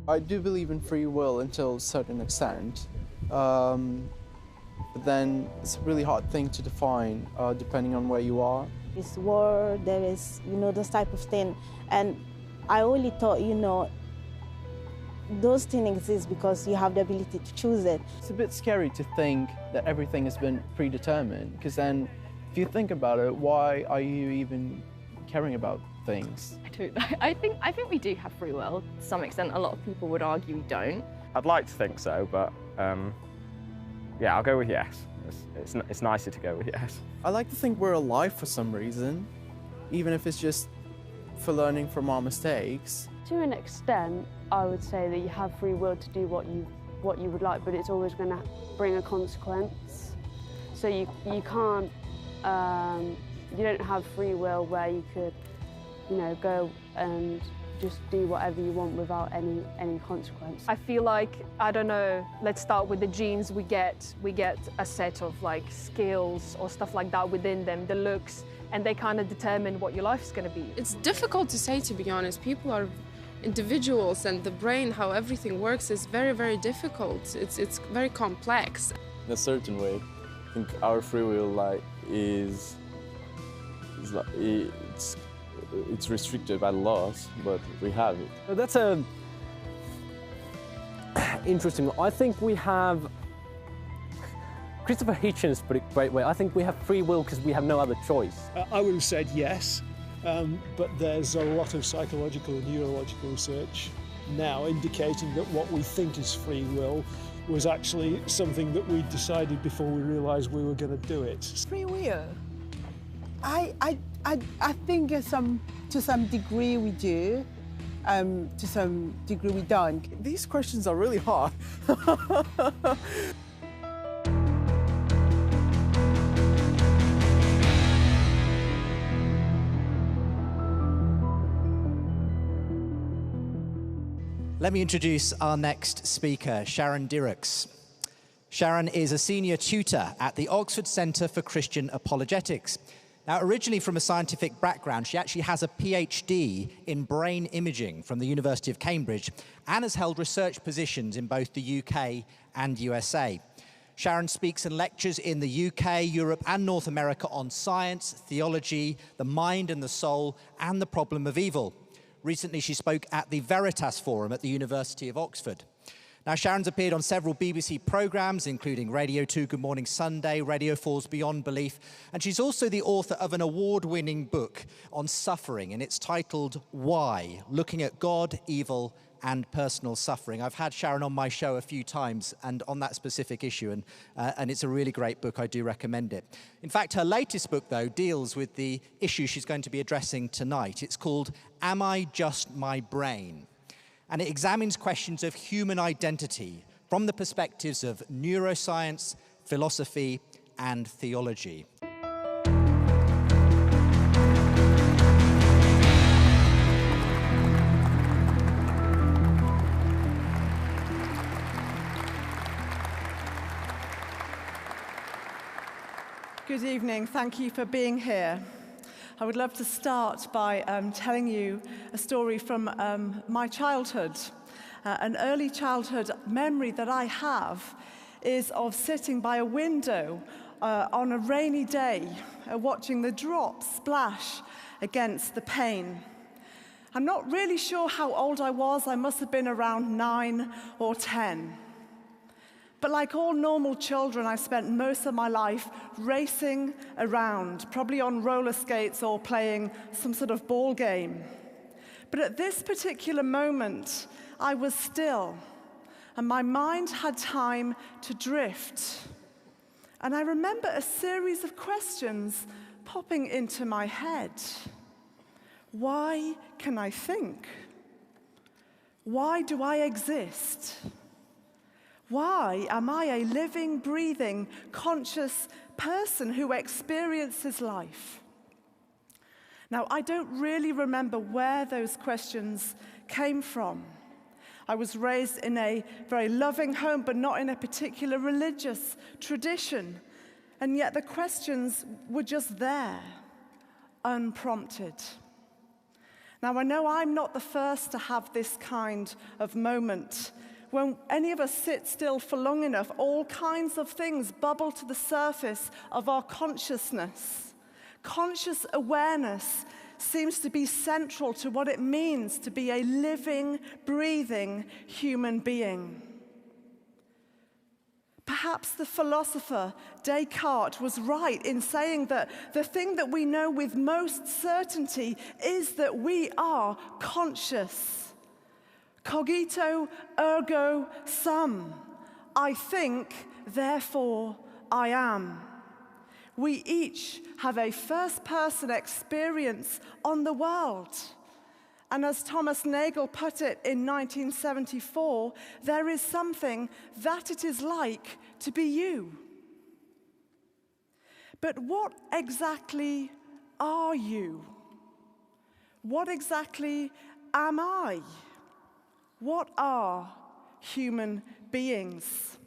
I do believe in free will until a certain extent, but then it's a really hard thing to define depending on where you are. It's war, there is, those type of thing. And I only thought, those things exist because you have the ability to choose it. It's a bit scary to think that everything has been predetermined, because then if you think about it, why are you even caring about things? I think we do have free will to some extent. A lot of people would argue we don't. I'd like to think so, but yeah, I'll go with yes. It's nicer to go with yes. I like to think we're alive for some reason, even if it's just for learning from our mistakes. To an extent, I would say that you have free will to do what you would like, but it's always going to bring a consequence. So you can't, you don't have free will where you could, go and just do whatever you want without any consequence. I feel like, I don't know, let's start with the genes. We get a set of like skills or stuff like that within them, the looks, and they kind of determine what your life is going to be. It's difficult to say, to be honest. People are individuals, and the brain, how everything works, is very, very difficult. It's very complex. In a certain way, I think our free will it's restricted by laws, but we have it. That's a interesting. I think we have. Christopher Hitchens put it a great way. I think we have free will because we have no other choice. I would have said yes, but there's a lot of psychological and neurological research now indicating that what we think is free will was actually something that we decided before we realised we were going to do it. Free will? I think to some degree we do, to some degree we don't. These questions are really hard. Let me introduce our next speaker, Sharon Dirckx. Sharon is a senior tutor at the Oxford Centre for Christian Apologetics. Now, originally from a scientific background, she actually has a PhD in brain imaging from the University of Cambridge and has held research positions in both the UK and USA. Sharon speaks and lectures in the UK, Europe, and North America on science, theology, the mind and the soul, and the problem of evil. Recently, she spoke at the Veritas Forum at the University of Oxford. Now, Sharon's appeared on several BBC programmes, including Radio 2 Good Morning Sunday, Radio 4's Beyond Belief, and she's also the author of an award-winning book on suffering, and it's titled Why? Looking at God, Evil, and Personal Suffering. I've had Sharon on my show a few times and on that specific issue, and it's a really great book. I do recommend it. In fact, her latest book, though, deals with the issue she's going to be addressing tonight. It's called Am I Just My Brain? And it examines questions of human identity from the perspectives of neuroscience, philosophy, and theology. Good evening. Thank you for being here. I would love to start by telling you a story from my childhood. An early childhood memory that I have is of sitting by a window on a rainy day, watching the drops splash against the pane. I'm not really sure how old I was. I must have been around 9 or 10. But like all normal children, I spent most of my life racing around, probably on roller skates or playing some sort of ball game. But at this particular moment, I was still, and my mind had time to drift. And I remember a series of questions popping into my head. Why can I think? Why do I exist? Why am I a living, breathing, conscious person who experiences life? Now, I don't really remember where those questions came from. I was raised in a very loving home, but not in a particular religious tradition. And yet the questions were just there, unprompted. Now, I know I'm not the first to have this kind of moment. When any of us sit still for long enough, all kinds of things bubble to the surface of our consciousness. Conscious awareness seems to be central to what it means to be a living, breathing human being. Perhaps the philosopher Dirckx was right in saying that the thing that we know with most certainty is that we are conscious. Cogito ergo sum. I think, therefore I am. We each have a first-person experience on the world. And as Thomas Nagel put it in 1974, there is something that it is like to be you. But what exactly are you? What exactly am I? What are human beings?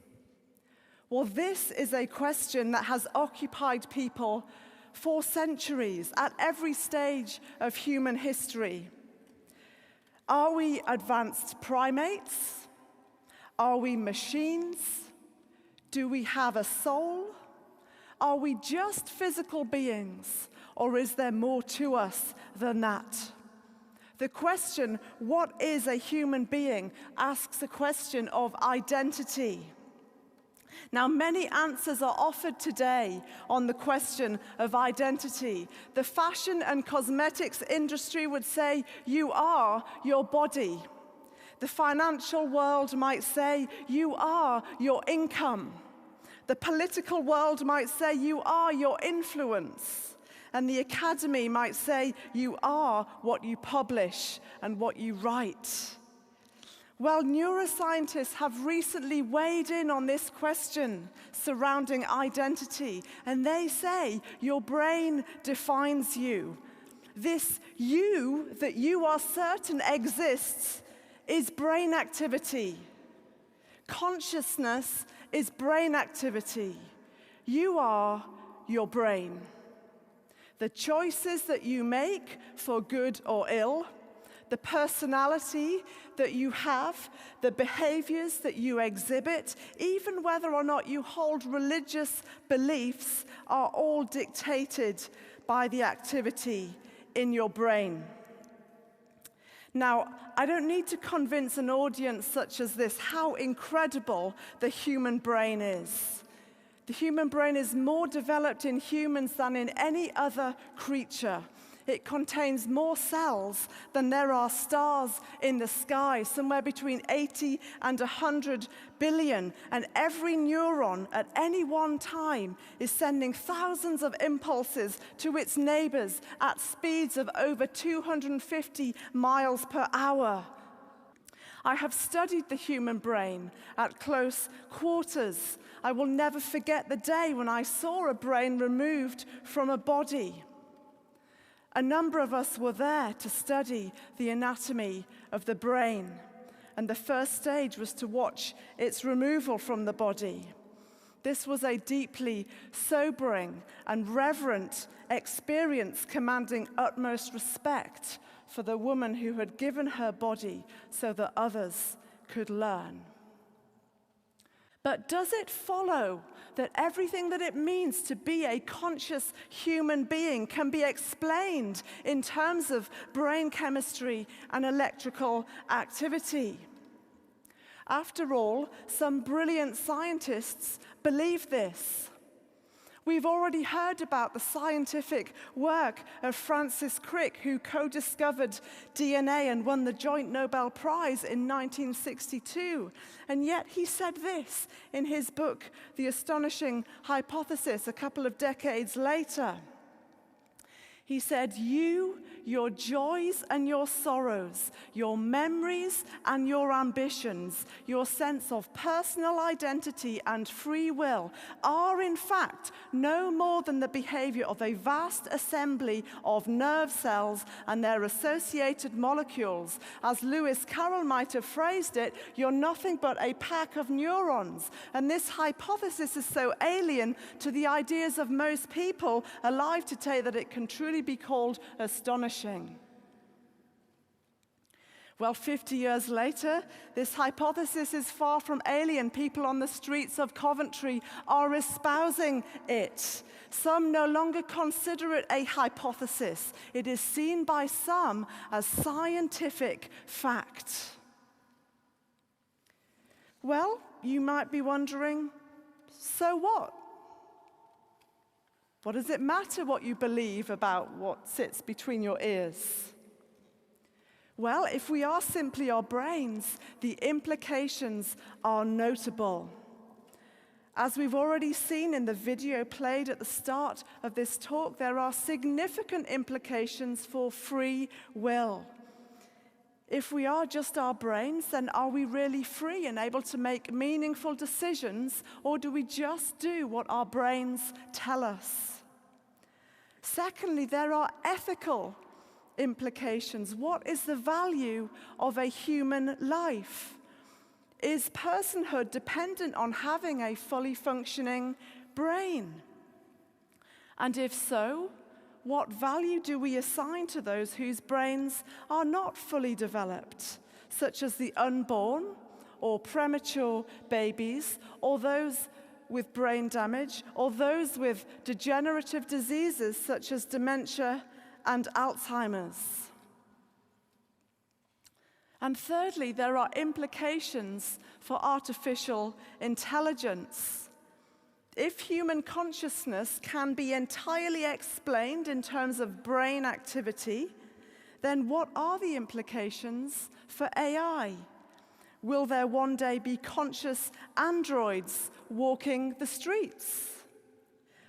Well, this is a question that has occupied people for centuries at every stage of human history. Are we advanced primates? Are we machines? Do we have a soul? Are we just physical beings, or is there more to us than that? The question, what is a human being, asks a question of identity. Now, many answers are offered today on the question of identity. The fashion and cosmetics industry would say, you are your body. The financial world might say, you are your income. The political world might say, you are your influence. And the academy might say, you are what you publish and what you write. Well, neuroscientists have recently weighed in on this question surrounding identity, and they say your brain defines you. This you that you are certain exists is brain activity. Consciousness is brain activity. You are your brain. The choices that you make for good or ill, the personality that you have, the behaviors that you exhibit, even whether or not you hold religious beliefs, are all dictated by the activity in your brain. Now, I don't need to convince an audience such as this how incredible the human brain is. The human brain is more developed in humans than in any other creature. It contains more cells than there are stars in the sky, somewhere between 80 and 100 billion. And every neuron at any one time is sending thousands of impulses to its neighbors at speeds of over 250 miles per hour. I have studied the human brain at close quarters. I will never forget the day when I saw a brain removed from a body. A number of us were there to study the anatomy of the brain, and the first stage was to watch its removal from the body. This was a deeply sobering and reverent experience, commanding utmost respect for the woman who had given her body so that others could learn. But does it follow that everything that it means to be a conscious human being can be explained in terms of brain chemistry and electrical activity? After all, some brilliant scientists believe this. We've already heard about the scientific work of Francis Crick, who co-discovered DNA and won the Joint Nobel Prize in 1962. And yet he said this in his book, The Astonishing Hypothesis, a couple of decades later. He said, you, your joys and your sorrows, your memories and your ambitions, your sense of personal identity and free will are in fact no more than the behavior of a vast assembly of nerve cells and their associated molecules. As Lewis Carroll might have phrased it, you're nothing but a pack of neurons. And this hypothesis is so alien to the ideas of most people alive today that it can truly be called astonishing. Well, 50 years later, this hypothesis is far from alien. People on the streets of Coventry are espousing it. Some no longer consider it a hypothesis. It is seen by some as scientific fact. Well, you might be wondering, so what? What does it matter what you believe about what sits between your ears? Well, if we are simply our brains, the implications are notable. As we've already seen in the video played at the start of this talk, there are significant implications for free will. If we are just our brains, then are we really free and able to make meaningful decisions, or do we just do what our brains tell us? Secondly, there are ethical implications. What is the value of a human life? Is personhood dependent on having a fully functioning brain? And if so, what value do we assign to those whose brains are not fully developed, such as the unborn or premature babies, or those with brain damage, or those with degenerative diseases such as dementia and Alzheimer's? And thirdly, there are implications for artificial intelligence. If human consciousness can be entirely explained in terms of brain activity, then what are the implications for AI? Will there one day be conscious androids walking the streets?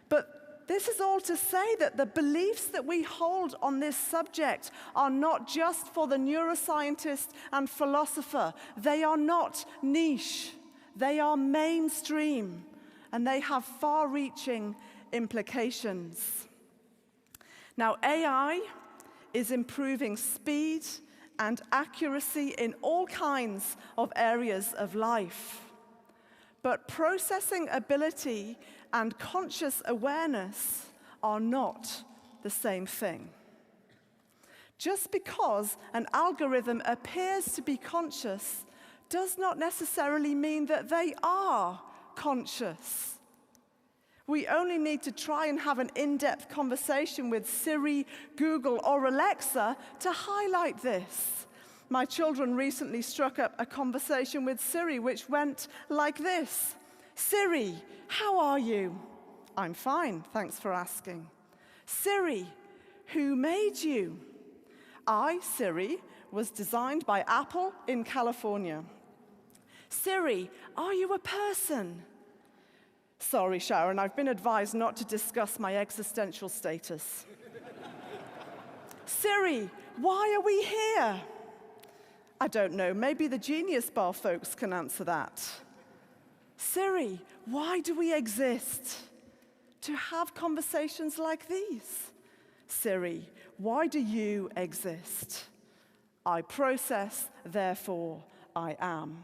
But this is all to say that the beliefs that we hold on this subject are not just for the neuroscientist and philosopher. They are not niche. They are mainstream, and they have far-reaching implications. Now, AI is improving speed and accuracy in all kinds of areas of life. But processing ability and conscious awareness are not the same thing. Just because an algorithm appears to be conscious does not necessarily mean that they are conscious. We only need to try and have an in-depth conversation with Siri, Google, or Alexa to highlight this. My children recently struck up a conversation with Siri which went like this. Siri, how are you? I'm fine, thanks for asking. Siri, who made you? I, Siri, was designed by Apple in California. Siri, are you a person? Sorry, Sharon, I've been advised not to discuss my existential status. Siri, why are we here? I don't know, maybe the Genius Bar folks can answer that. Siri, why do we exist? To have conversations like these. Siri, why do you exist? I process, therefore I am.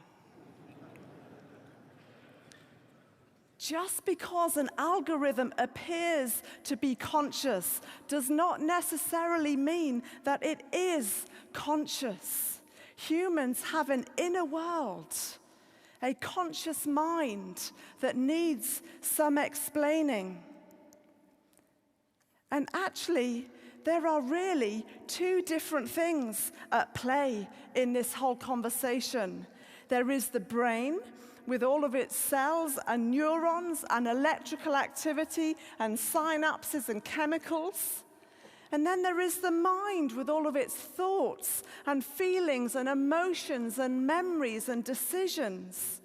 Just because an algorithm appears to be conscious does not necessarily mean that it is conscious. Humans have an inner world, a conscious mind that needs some explaining. And actually, there are really two different things at play in this whole conversation. There is the brain, with all of its cells and neurons and electrical activity and synapses and chemicals. And then there is the mind with all of its thoughts and feelings and emotions and memories and decisions.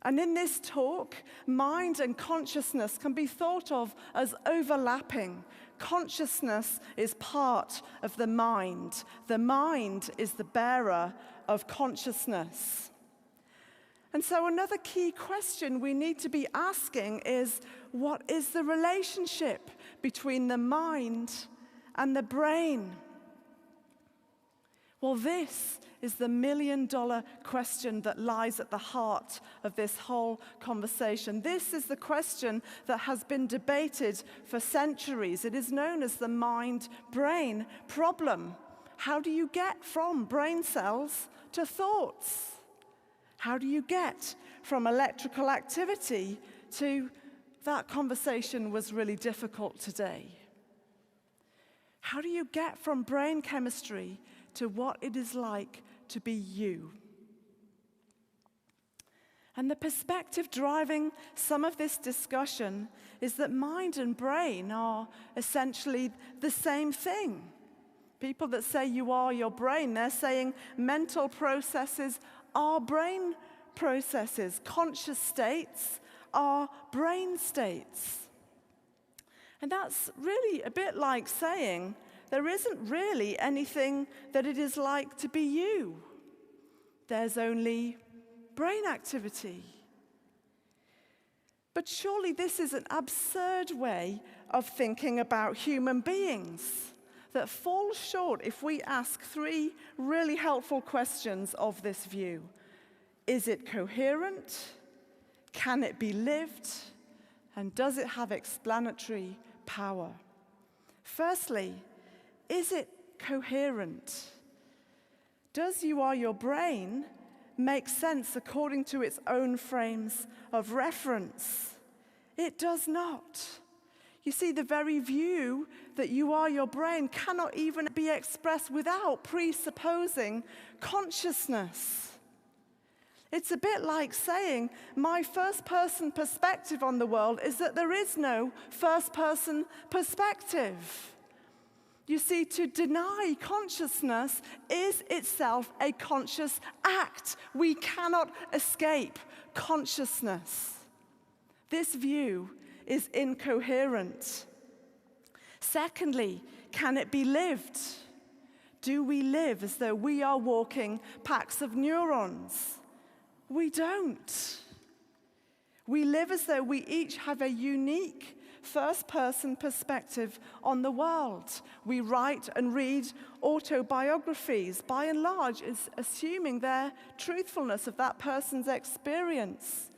And in this talk, mind and consciousness can be thought of as overlapping. Consciousness is part of the mind. The mind is the bearer of consciousness. And so another key question we need to be asking is, what is the relationship between the mind and the brain? Well, this is the million-dollar question that lies at the heart of this whole conversation. This is the question that has been debated for centuries. It is known as the mind-brain problem. how do you get from brain cells to thoughts? How do you get from electrical activity to that conversation was really difficult today? How do you get from brain chemistry to what it is like to be you? And the perspective driving some of this discussion is that mind and brain are essentially the same thing. People that say you are your brain, they're saying mental processes are brain processes. Conscious states are brain states. And that's really a bit like saying there isn't really anything that it is like to be you. There's only brain activity. But surely this is an absurd way of thinking about human beings that falls short if we ask three really helpful questions of this view. Is it coherent? Can it be lived? And does it have explanatory power? Firstly, is it coherent? Does you are your brain make sense according to its own frames of reference? It does not. You see, the very view that you are your brain cannot even be expressed without presupposing consciousness. It's a bit like saying, my first-person perspective on the world is that there is no first-person perspective. You see, to deny consciousness is itself a conscious act. We cannot escape consciousness. This view is incoherent. Secondly, can it be lived? Do we live as though we are walking packs of neurons? We don't. We live as though we each have a unique first-person perspective on the world. We write and read autobiographies, by and large, is assuming their truthfulness of that person's experience.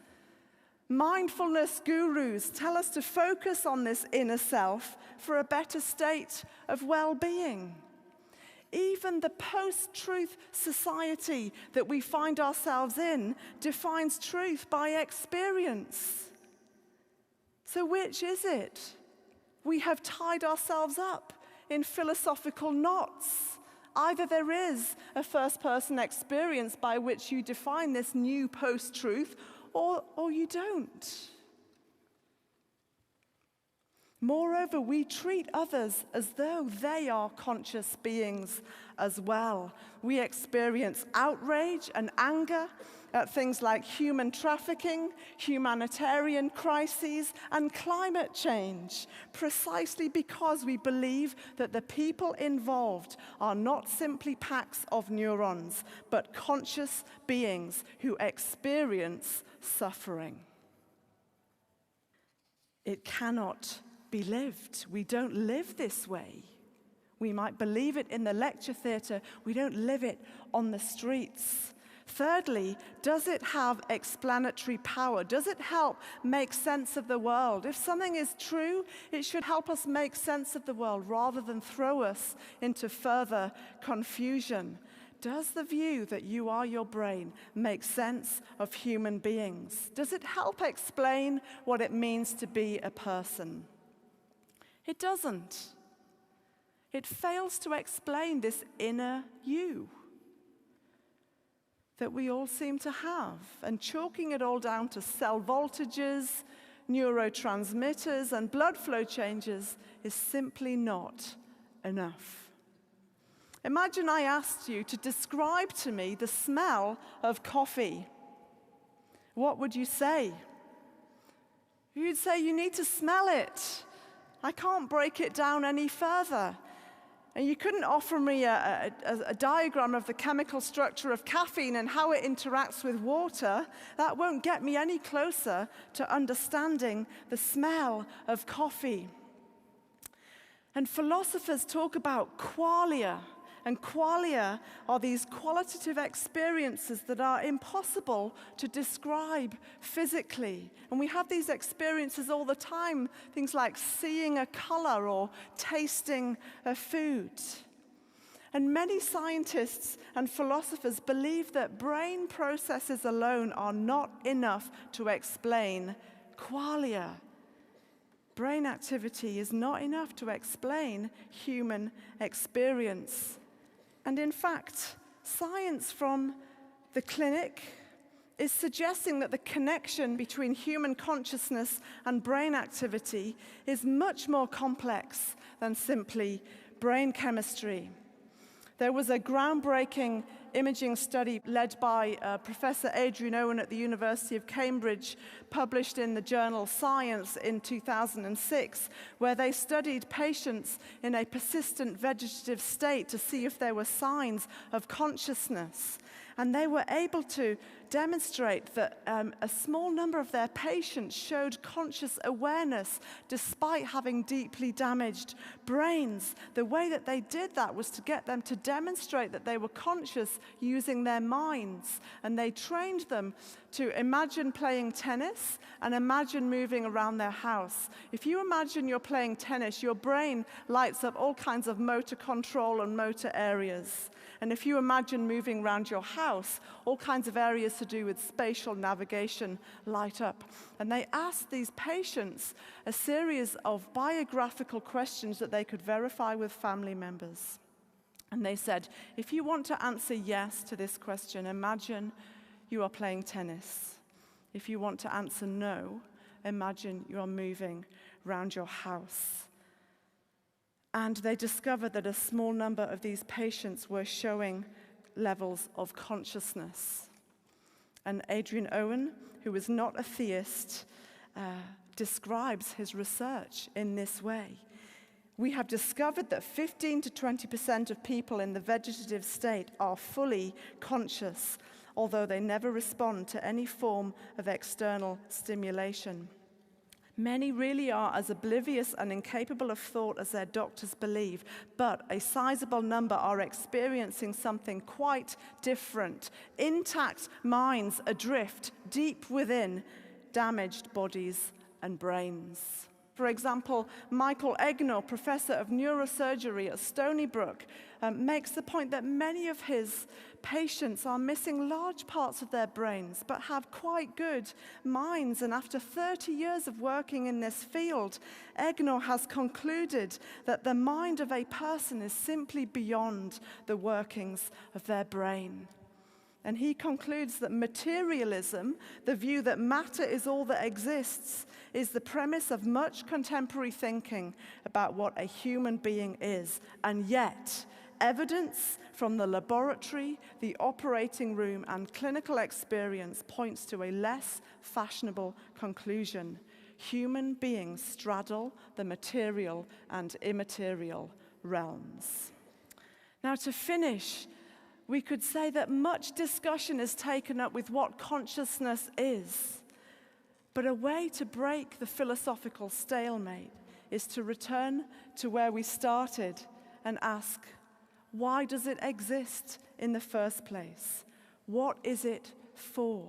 Mindfulness gurus tell us to focus on this inner self for a better state of well-being. Even the post-truth society that we find ourselves in defines truth by experience. So which is it? We have tied ourselves up in philosophical knots. Either there is a first-person experience by which you define this new post-truth, or you don't. Moreover, we treat others as though they are conscious beings as well. We experience outrage and anger at things like human trafficking, humanitarian crises, and climate change, precisely because we believe that the people involved are not simply packs of neurons, but conscious beings who experience suffering. It cannot be lived. We don't live this way. We might believe it in the lecture theatre. We don't live it on the streets. Thirdly, does it have explanatory power? Does it help make sense of the world? If something is true, it should help us make sense of the world rather than throw us into further confusion. Does the view that you are your brain make sense of human beings? Does it help explain what it means to be a person? It doesn't. It fails to explain this inner you that we all seem to have, and chalking it all down to cell voltages, neurotransmitters, and blood flow changes is simply not enough. Imagine I asked you to describe to me the smell of coffee. What would you say? You'd say you need to smell it. I can't break it down any further. And you couldn't offer me a diagram of the chemical structure of caffeine and how it interacts with water. That won't get me any closer to understanding the smell of coffee. And philosophers talk about qualia. And qualia are these qualitative experiences that are impossible to describe physically. And we have these experiences all the time, things like seeing a color or tasting a food. And many scientists and philosophers believe that brain processes alone are not enough to explain qualia. Brain activity is not enough to explain human experience. And in fact, science from the clinic is suggesting that the connection between human consciousness and brain activity is much more complex than simply brain chemistry. There was a groundbreaking imaging study led by Professor Adrian Owen at the University of Cambridge, published in the journal Science in 2006, where they studied patients in a persistent vegetative state to see if there were signs of consciousness. And they were able to demonstrate that a small number of their patients showed conscious awareness despite having deeply damaged brains. The way that they did that was to get them to demonstrate that they were conscious using their minds. And they trained them to imagine playing tennis and imagine moving around their house. If you imagine you're playing tennis, your brain lights up all kinds of motor control and motor areas. And if you imagine moving around your house, all kinds of areas to do with spatial navigation light up. And they asked these patients a series of biographical questions that they could verify with family members. And they said, if you want to answer yes to this question, imagine you are playing tennis. If you want to answer no, imagine you are moving around your house. And they discovered that a small number of these patients were showing levels of consciousness. And Adrian Owen, who is not a theist, describes his research in this way. We have discovered that 15 to 20% of people in the vegetative state are fully conscious, although they never respond to any form of external stimulation. Many really are as oblivious and incapable of thought as their doctors believe, but a sizable number are experiencing something quite different. Intact minds adrift deep within damaged bodies and brains. For example, Michael Egnor, professor of neurosurgery at Stony Brook, makes the point that many of his patients are missing large parts of their brains, but have quite good minds. And after 30 years of working in this field, Egnor has concluded that the mind of a person is simply beyond the workings of their brain. And he concludes that materialism, the view that matter is all that exists, is the premise of much contemporary thinking about what a human being is. And yet, evidence from the laboratory, the operating room, and clinical experience points to a less fashionable conclusion. Human beings straddle the material and immaterial realms. Now, to finish, we could say that much discussion is taken up with what consciousness is. But a way to break the philosophical stalemate is to return to where we started and ask, why does it exist in the first place? What is it for?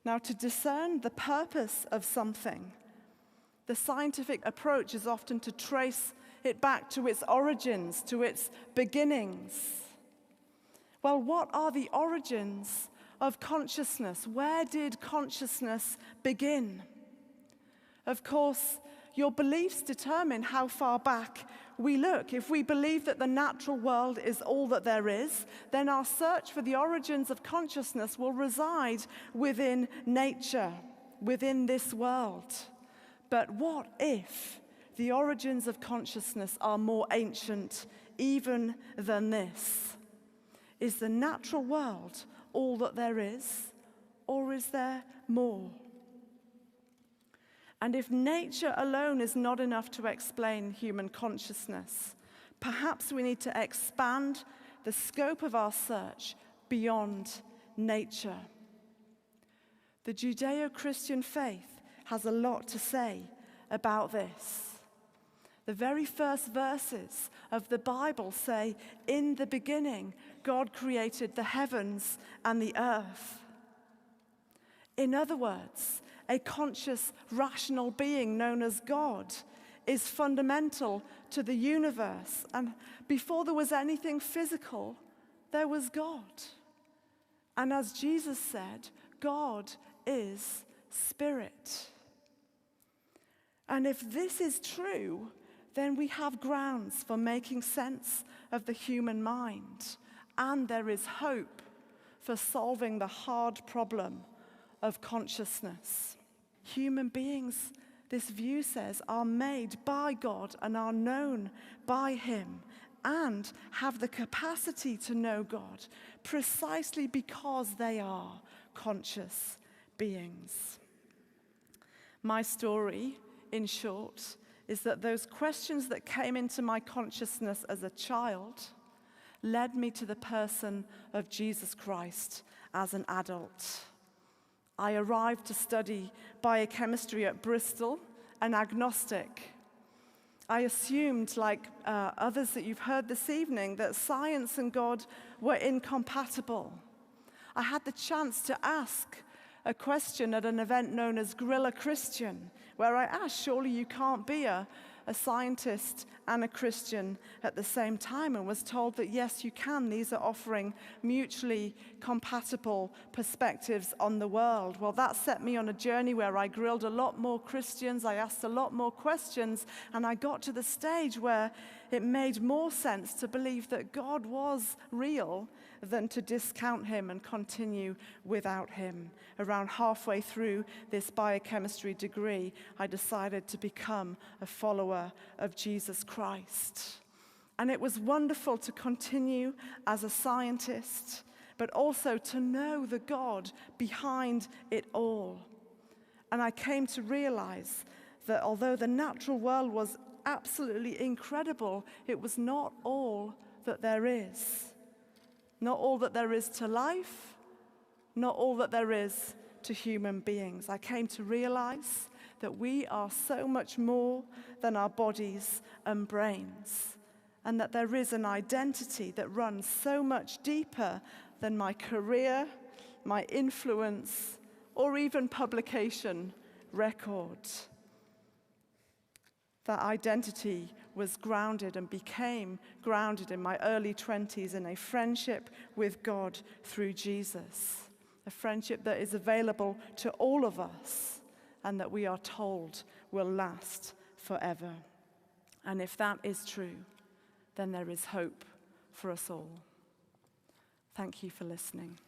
Now, to discern the purpose of something, the scientific approach is often to trace it back to its origins, to its beginnings. Well, what are the origins of consciousness? Where did consciousness begin? Of course, your beliefs determine how far back we look. If we believe that the natural world is all that there is, then our search for the origins of consciousness will reside within nature, within this world. But what if the origins of consciousness are more ancient even than this? Is the natural world all that there is, or is there more? And if nature alone is not enough to explain human consciousness, perhaps we need to expand the scope of our search beyond nature. The Judeo-Christian faith has a lot to say about this. The very first verses of the Bible say, "In the beginning, God created the heavens and the earth." In other words, a conscious, rational being known as God is fundamental to the universe. And before there was anything physical, there was God. And as Jesus said, God is spirit. And if this is true, then we have grounds for making sense of the human mind. And there is hope for solving the hard problem of consciousness. Human beings, this view says, are made by God and are known by Him and have the capacity to know God precisely because they are conscious beings. My story, in short, is that those questions that came into my consciousness as a child led me to the person of Jesus Christ as an adult. I arrived to study biochemistry at Bristol, an agnostic. I assumed, like others that you've heard this evening, that science and God were incompatible. I had the chance to ask a question at an event known as Guerrilla Christian, where I asked, surely you can't be a scientist and a Christian at the same time, and was told that yes, you can. These are offering mutually compatible perspectives on the world. Well, that set me on a journey where I grilled a lot more Christians, I asked a lot more questions, and I got to the stage where it made more sense to believe that God was real than to discount Him and continue without Him. Around halfway through this biochemistry degree, I decided to become a follower of Jesus Christ. And it was wonderful to continue as a scientist, but also to know the God behind it all. And I came to realize that although the natural world was absolutely incredible, it was not all that there is. Not all that there is to life, not all that there is to human beings. I came to realize that we are so much more than our bodies and brains, and that there is an identity that runs so much deeper than my career, my influence, or even publication record. That identity was grounded and became grounded in my early 20s in a friendship with God through Jesus. A friendship that is available to all of us and that we are told will last forever. And if that is true, then there is hope for us all. Thank you for listening.